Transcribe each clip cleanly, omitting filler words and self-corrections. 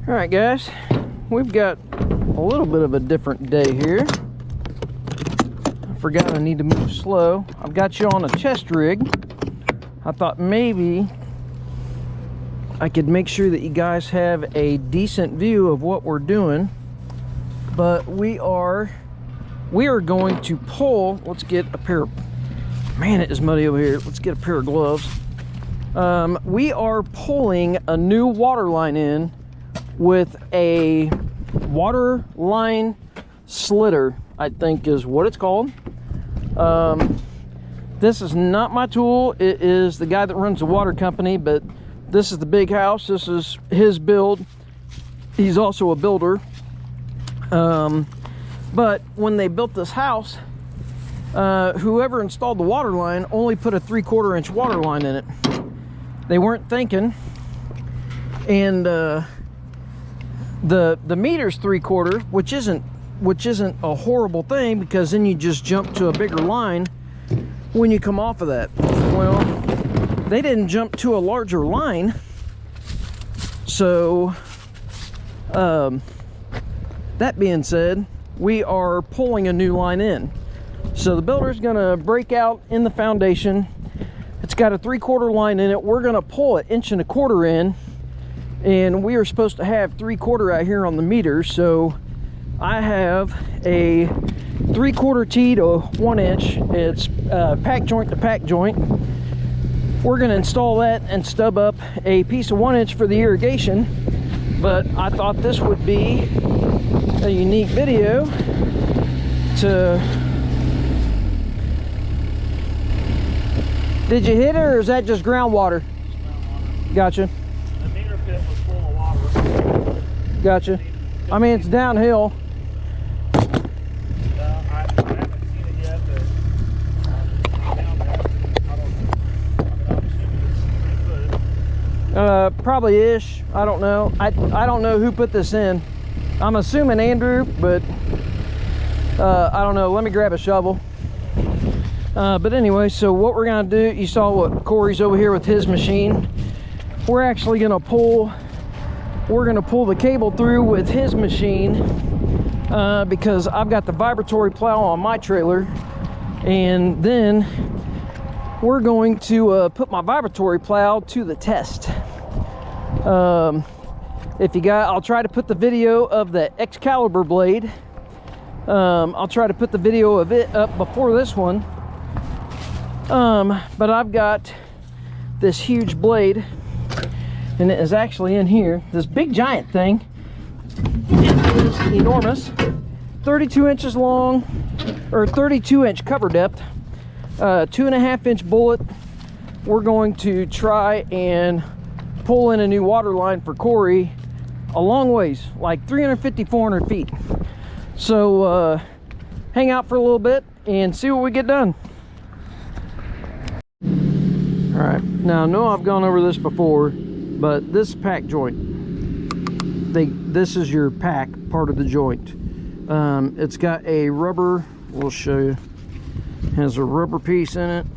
All right, guys, we've got a little bit of a different day here. I forgot I need to move slow. I've got you on a chest rig. I thought maybe I could make sure that you guys have a decent view of what we're doing. But we are going to pull. Let's get a pair of, man, it is muddy over here. Let's get a pair of gloves. We are pulling a new water line in with a Waterline slitter, I think is what it's called. This is not my tool. It is the guy that runs the water company, but this is the big house. This is his build. He's also a builder. But when they built this house, whoever installed the water line only put a 3/4 inch water line in it. They weren't thinking, and the meter's 3/4, which isn't a horrible thing, because then you just jump to a bigger line when you come off of that. Well, they didn't jump to a larger line, so that being said, we are pulling a new line in. So the builder's gonna break out in the foundation. It's got a 3/4 line in it. We're gonna pull an 1.25 inch in, and we are supposed to have 3/4 out here on the meter. So I have a 3/4 T to 1 inch. It's pack joint to pack joint. We're gonna install that and stub up a piece of 1 inch for the irrigation. But I thought this would be a unique video to... Did you hit it, or is that just groundwater? Gotcha. The meter pit was full of water. Gotcha. I mean, it's downhill. I haven't seen it yet, but down there, I don't know. I mean, I'm assuming it's 3 foot. Probably ish. I don't know. I don't know who put this in. I'm assuming Andrew, but I don't know. Let me grab a shovel. But anyway, so what we're gonna do, you saw what Corey's over here with his machine. We're actually gonna pull the cable through with his machine, because I've got the vibratory plow on my trailer, and then we're going to put my vibratory plow to the test. I'll try to put the video of the Excalibur blade. I'll try to put the video of it up before this one. But I've got this huge blade, and it is actually in here. This big giant thing. It is enormous. 32 inches long, or 32 inch cover depth. 2.5 inch bullet. We're going to try and pull in a new water line for Corey a long ways, like 350, 400 feet. So hang out for a little bit and see what we get done. All right, now I know I've gone over this before, but this pack joint, this is your pack part of the joint. It's got a rubber, we'll show you, has a rubber piece in it.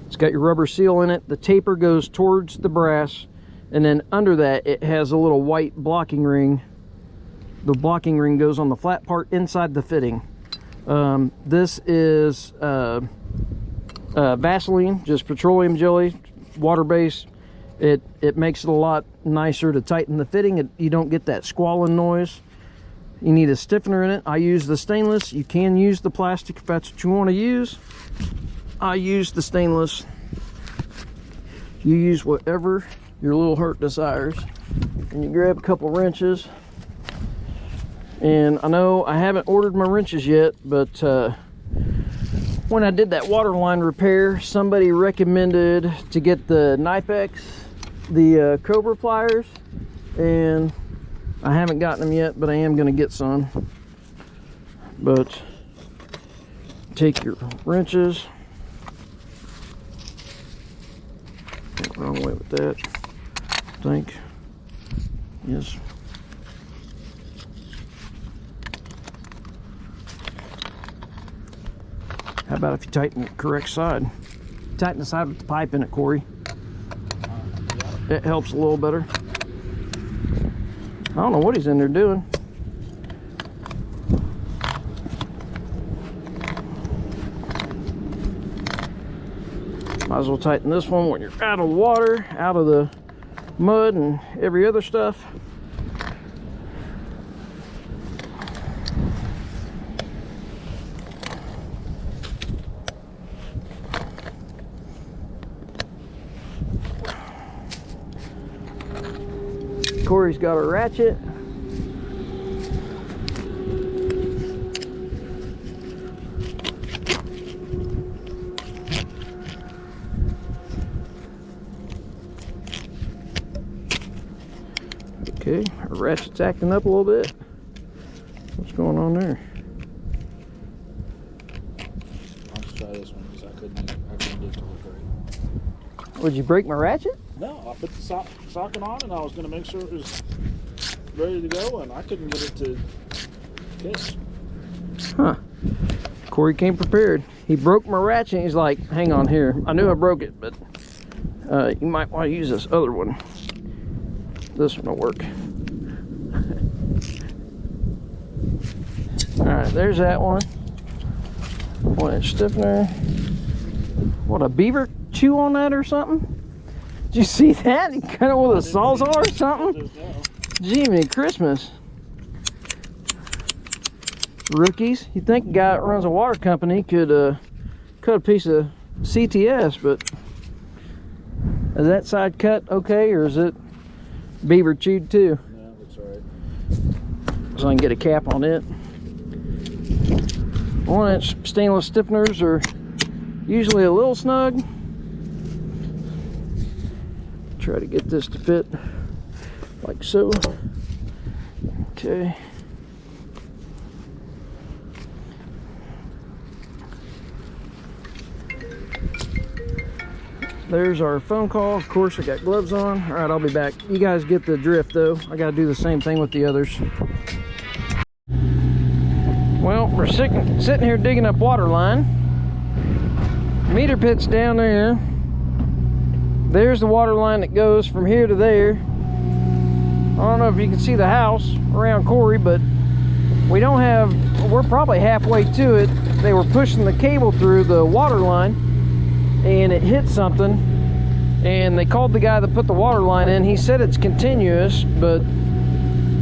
It's got your rubber seal in it. The taper goes towards the brass, and then under that it has a little white blocking ring. The blocking ring goes on the flat part inside the fitting. This is Vaseline, just petroleum jelly, water-based. It makes it a lot nicer to tighten the fitting. You don't get that squalling noise. You need a stiffener in it. I use the stainless. You can use the plastic if that's what you want to use. I use the stainless. You use whatever your little heart desires. And you grab a couple wrenches. And I know I haven't ordered my wrenches yet, but when I did that water line repair, somebody recommended to get the Knipex, the Cobra pliers, and I haven't gotten them yet, but I am going to get some. But take your wrenches. Wrong way with that, I think. Yes. How about if you tighten the correct side? Tighten the side with the pipe in it, Corey. It helps a little better. I don't know what he's in there doing. Might as well tighten this one when you're out of water, out of the mud and every other stuff. Corey's got a ratchet. Okay, our ratchet's acting up a little bit. What's going on there? I'll just try this one because I couldn't get it to work right. Would you break my ratchet? No, I put the socket on and I was going to make sure it was ready to go, and I couldn't get it to kiss. Huh. Corey came prepared. He broke my ratchet and he's like, hang on here. I knew I broke it, but you might want to use this other one. This one will work. Alright, there's that one. 1-inch stiffener. What, a beaver chew on that or something? Did you see that? He cut it with a sawzall or something? Jiminy Christmas. Rookies. You think a guy that runs a water company could cut a piece of CTS, but is that side cut okay, or is it beaver chewed too? No, looks alright. So I can get a cap on it. 1-inch stainless stiffeners are usually a little snug. Try to get this to fit like so. Okay. There's our phone call. Of course, I got gloves on. All right, I'll be back. You guys get the drift though. I got to do the same thing with the others. Well, we're sitting here digging up Waterline. Meter pit's down there. There's the water line that goes from here to there. I don't know if you can see the house around Corey, but we're probably halfway to it. They were pushing the cable through the water line and it hit something, and they called the guy that put the water line in. He said it's continuous, but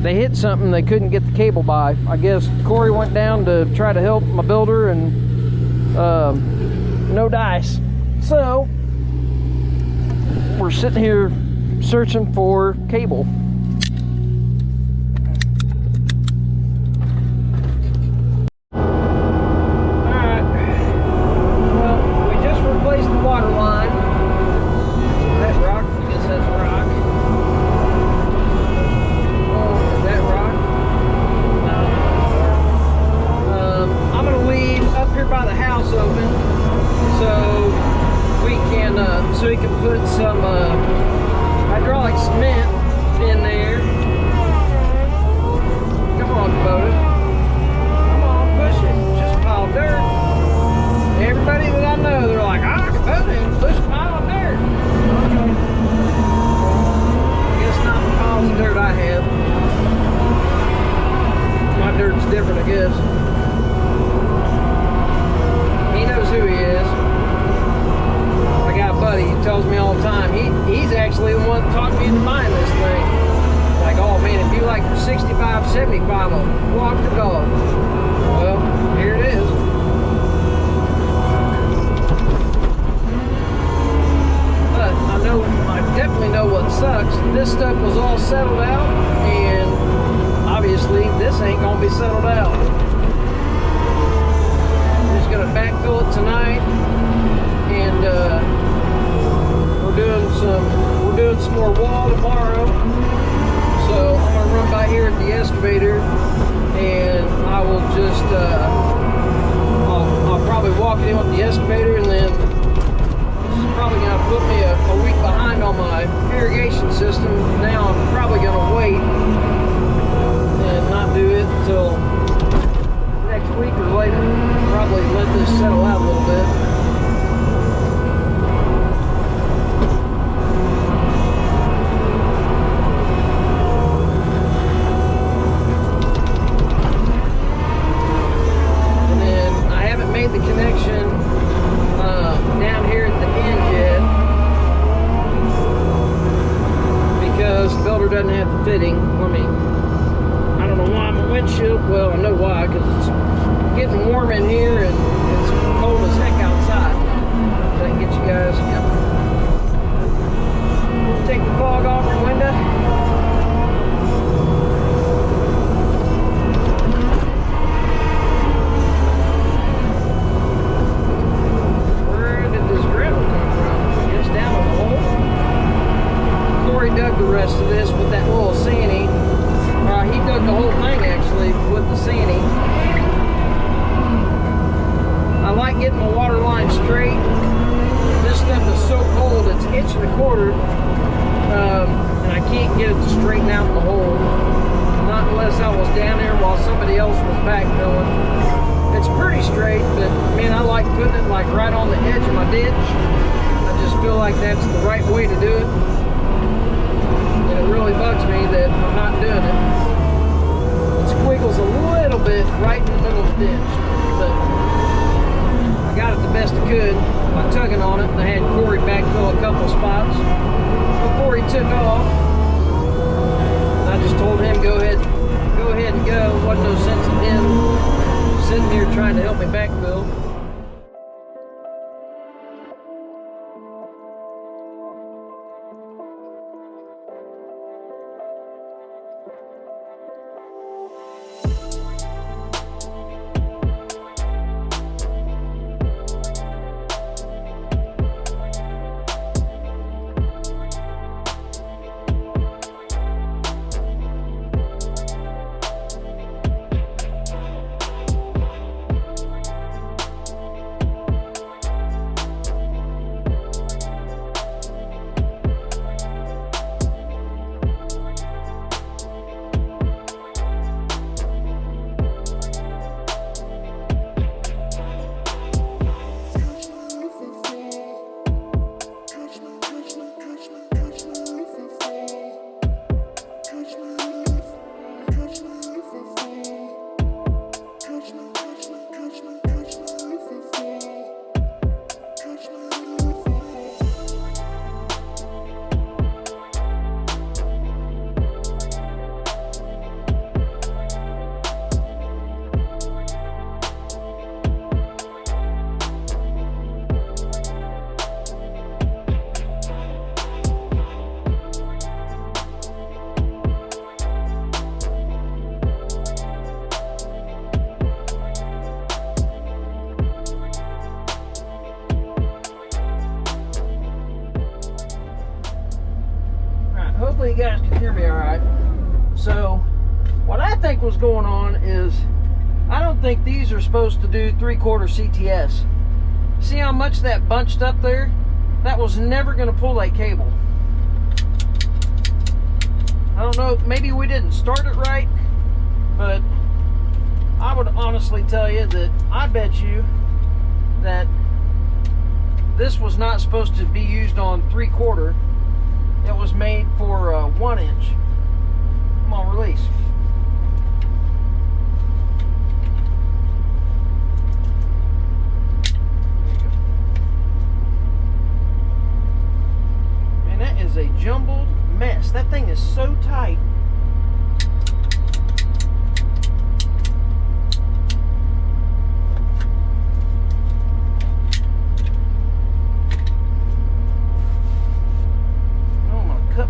they hit something, they couldn't get the cable by. I guess Corey went down to try to help my builder, and no dice. So we're sitting here searching for cable. Alright, well, we just replaced the water line. That rock, I guess that's rock. Oh, is that rock? No. I'm gonna leave up here by the house open so we can put some hydraulic cement in there. Come on, Kubota. Come on, push it. Just a pile of dirt. Everybody that I know, they're like, Kubota, push a pile of dirt. Okay. I guess not the piles of dirt I have. My dirt's different, I guess. He knows who he is. I got a buddy who tells me all the time, he's actually the one that talked me into buying this thing. Like, oh man, if you like 65, 75 of them, walk the dog. Well, here it is. But I definitely know what sucks. This stuff was all settled out, and obviously this ain't gonna be settled out. I'm just gonna backfill it tonight, and we're doing some more wall tomorrow. So I'm gonna run by here at the excavator, and I will just I'll probably walk in with the excavator, and then this is probably gonna put me a week behind on my irrigation system. Now I'm probably gonna wait and not do it until next week or later. Probably let this settle out a little bit. sure doesn't have the fitting. I don't know why my windshield, well, I know why, because it's getting warm in here and it's cold as heck outside. So I can get you guys, yep. Take the fog off your window. Where did this gravel come from? Just down in the hole. Corey dug the rest of this with that little sanding. He dug the whole thing actually with the sanding. I like getting my water line straight. This stuff is so cold, it's inch and a quarter, and I can't get it to straighten out the hole. Not unless I was down there while somebody else was backfilling. It's pretty straight, but man, I like putting it like right on the edge of my ditch. I just feel like that's the right way to do it. And it really bugs me that I'm not doing it. It squiggles a little bit right in the middle of the ditch, but I got it the best I could by tugging on it. And I had Corey backfill a couple spots before he took off. And I just told him go ahead and go. Wasn't no sense in him sitting here trying to help me backfill. Hopefully you guys can hear me all right. So what I think was going on is I don't think these are supposed to do 3/4 CTS. See how much that bunched up there? That was never going to pull that cable. I don't know, maybe we didn't start it right, but I would honestly tell you that I bet you that this was not supposed to be used on 3/4. It was made for 1 inch. Come on, release. There you go. Man, that is a jumbled mess. That thing is so tight.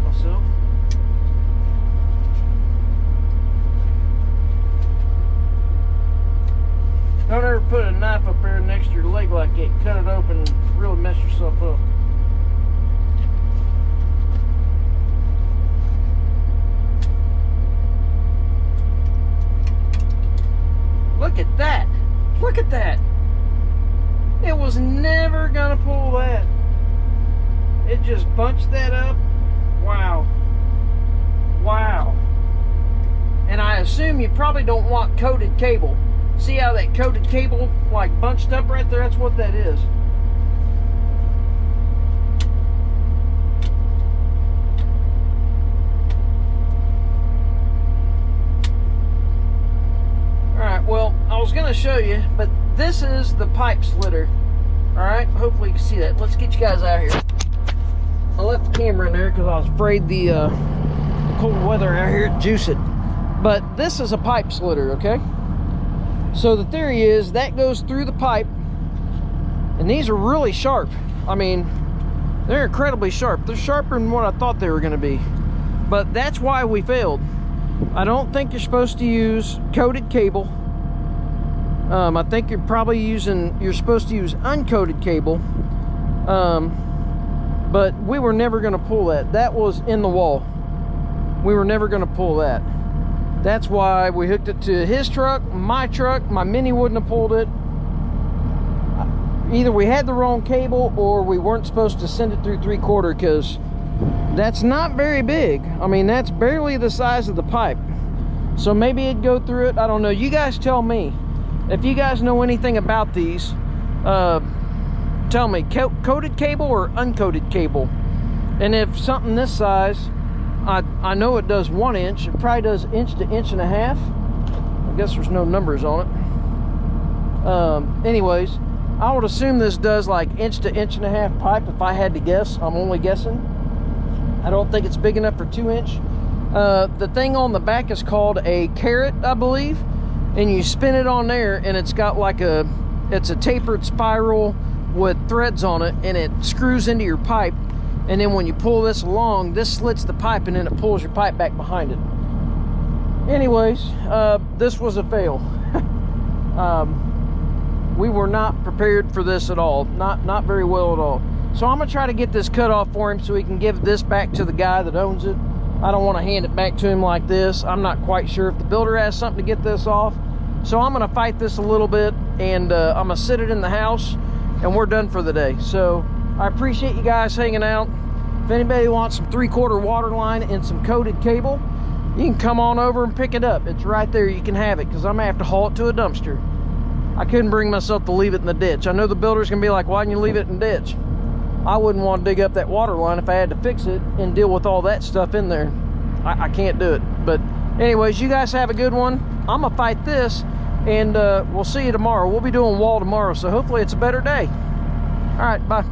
Myself. Don't ever put a knife up there next to your leg like that. Cut it open and really mess yourself up. Look at that. Look at that. It was never gonna pull that. It just bunched that up. Wow. Wow. And I assume you probably don't want coated cable. See how that coated cable like bunched up right there? That's what that is. Alright, well, I was going to show you, but this is the pipe slitter. Alright, hopefully you can see that. Let's get you guys out here. I left the camera in there because I was afraid the cold weather out here at Juice It. But this is a pipe slitter, okay? So the theory is that goes through the pipe, and these are really sharp. I mean, they're incredibly sharp. They're sharper than what I thought they were going to be. But that's why we failed. I don't think you're supposed to use coated cable. I think you're supposed to use uncoated cable. But we were never going to pull that. That was in the wall. We were never going to pull that. That's why we hooked it to his truck, my truck. My Mini wouldn't have pulled it. Either we had the wrong cable or we weren't supposed to send it through 3/4, because that's not very big. I mean, that's barely the size of the pipe. So maybe it'd go through it. I don't know. You guys tell me. If you guys know anything about these, tell me, coated cable or uncoated cable? And if something this size, I know it does 1 inch. It probably does 1 to 1.5 inches. I guess there's no numbers on it. Anyways, I would assume this does like 1 to 1.5 inch pipe if I had to guess. I'm only guessing. I don't think it's big enough for 2 inch. The thing on the back is called a carrot, I believe, and you spin it on there, and it's got like it's a tapered spiral with threads on it, and it screws into your pipe, and then when you pull this along, this slits the pipe, and then it pulls your pipe back behind it. Anyways, this was a fail. We were not prepared for this at all. Not very well at all. So I'm gonna try to get this cut off for him so he can give this back to the guy that owns it. I don't want to hand it back to him like this. I'm not quite sure if the builder has something to get this off. So I'm gonna fight this a little bit, and I'm gonna sit it in the house, and we're done for the day. So I appreciate you guys hanging out. If anybody wants some 3/4 Waterline and some coated cable, you can come on over and pick it up. It's right there. You can have it, because I'm gonna have to haul it to a dumpster. I couldn't bring myself to leave it in the ditch. I know the builder's gonna be like, why didn't you leave it in the ditch? I wouldn't want to dig up that water line if I had to fix it and deal with all that stuff in there. I can't do it. But anyways, you guys have a good one. I'm gonna fight this, and we'll see you tomorrow. We'll be doing wall tomorrow, so hopefully it's a better day. All right, bye.